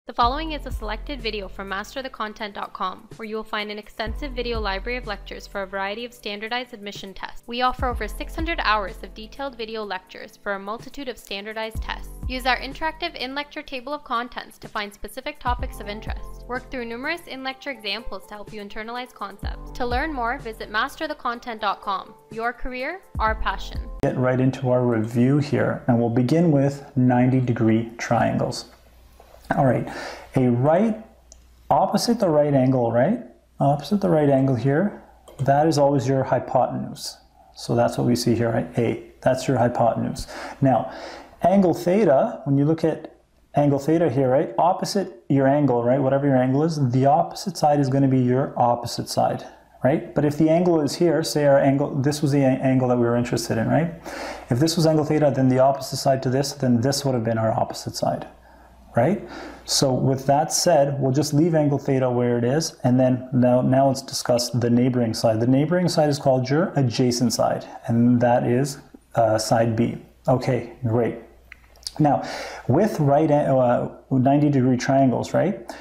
The following is a selected video from masterthecontent.com, where you will find an extensive video library of lectures for a variety of standardized admission tests. We offer over 600 hours of detailed video lectures for a multitude of standardized tests. Use our interactive in-lecture table of contents to find specific topics of interest. Work through numerous in-lecture examples to help you internalize concepts. To learn more, visit masterthecontent.com. Your career, our passion. Get right into our review here, and we'll begin with 90-degree triangles. All right, opposite the right angle, right? Opposite the right angle here, that is always your hypotenuse. So that's what we see here, right? A, that's your hypotenuse. Now, angle theta, when you look at angle theta here, right? Opposite your angle, right? Whatever your angle is, the opposite side is going to be your opposite side, right? But if the angle is here, say our angle, this was the angle that we were interested in, right? If this was angle theta, then the opposite side to this, then this would have been our opposite side. Right? So with that said, we'll just leave angle theta where it is, and then now let's discuss the neighboring side. The neighboring side is called your adjacent side, and that is side B. Okay, great. Now, with 90-degree triangles, right?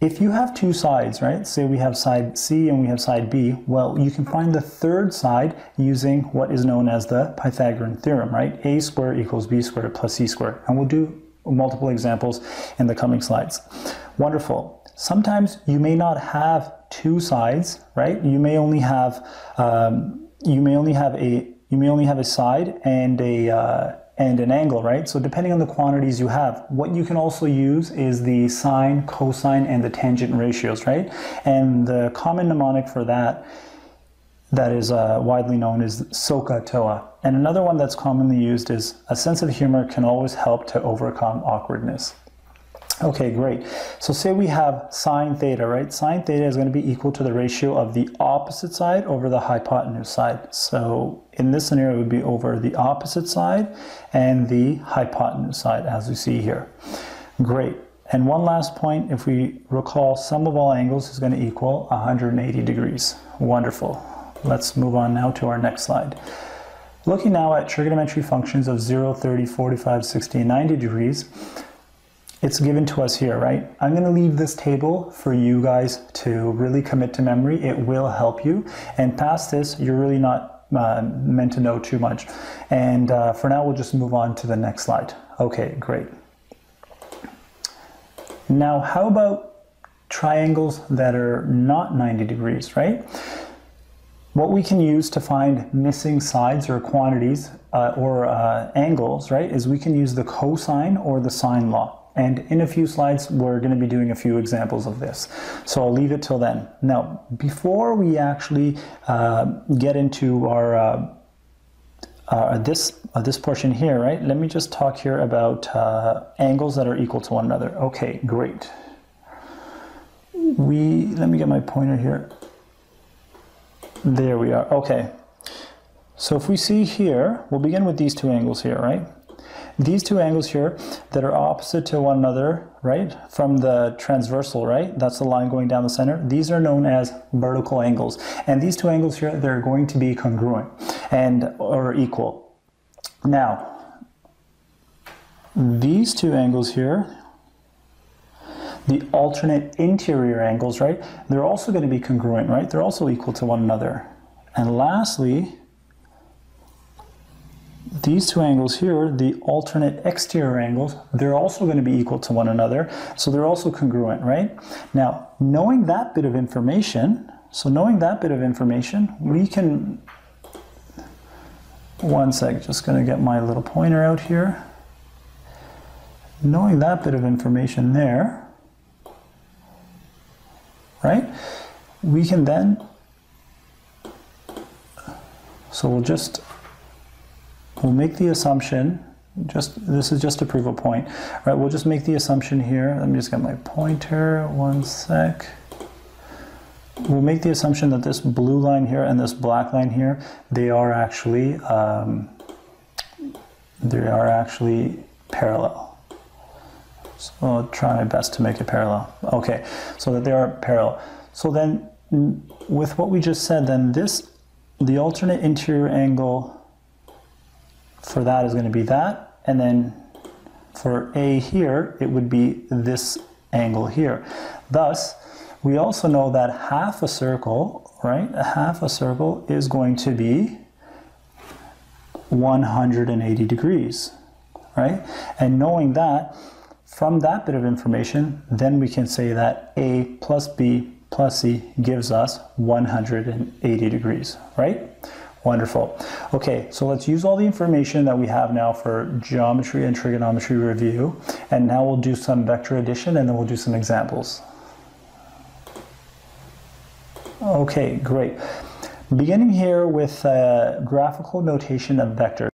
If you have two sides, right? Say we have side C and we have side B, well, you can find the third side using what is known as the Pythagorean Theorem, right? A squared equals B squared plus C squared, and we'll do multiple examples in the coming slides. Wonderful. Sometimes you may not have two sides, right? You may only have a side and an angle, right? So depending on the quantities you have, what you can also use is the sine, cosine, and the tangent ratios, right? And the common mnemonic for that is widely known as SOHCAHTOA. And another one that's commonly used is a sense of humor can always help to overcome awkwardness. Okay, great. So say we have sine theta, right? Sine theta is going to be equal to the ratio of the opposite side over the hypotenuse side. So in this scenario, it would be over the opposite side and the hypotenuse side, as we see here. Great. And one last point, if we recall, sum of all angles is going to equal 180 degrees. Wonderful. Let's move on now to our next slide. Looking now at trigonometry functions of 0, 30, 45, 60, and 90 degrees, it's given to us here, right? I'm going to leave this table for you guys to really commit to memory. It will help you. And past this, you're really not meant to know too much. And for now, we'll just move on to the next slide. Okay, great. Now, how about triangles that are not 90 degrees, right? What we can use to find missing sides or quantities or angles, right, is we can use the cosine or the sine law. And in a few slides, we're going to be doing a few examples of this. So I'll leave it till then. Now, before we actually get into our this portion here, right, let me just talk here about angles that are equal to one another. Okay, great. Let me get my pointer here. There we are. Okay. So if we see here, we'll begin with these two angles here, right? These two angles here that are opposite to one another, right? From the transversal, right? That's the line going down the center. These are known as vertical angles. And these two angles here, they're going to be congruent or equal. Now, these two angles here, the alternate interior angles, right? They're also going to be congruent, right? They're also equal to one another. And lastly, these two angles here, the alternate exterior angles, they're also going to be equal to one another. So they're also congruent, right? Now, knowing that bit of information, we can, one sec, just going to get my little pointer out here. Knowing that bit of information there, right? We can then, so we'll make the assumption, this is just to prove a point, right? We'll just make the assumption here. Let me just get my pointer, one sec. We'll make the assumption that this blue line here and this black line here, they are actually parallel. So I'll try my best to make it parallel. Okay, so that they are parallel. So then with what we just said, then the alternate interior angle for that is going to be that, and then for A here, it would be this angle here. Thus, we also know that half a circle, right? Half a circle is going to be 180 degrees, right? And knowing that, from that bit of information, then we can say that A plus B plus C gives us 180 degrees, right? Wonderful. Okay, so let's use all the information that we have now for geometry and trigonometry review, and now we'll do some vector addition and then we'll do some examples. Okay, great. Beginning here with graphical notation of vectors.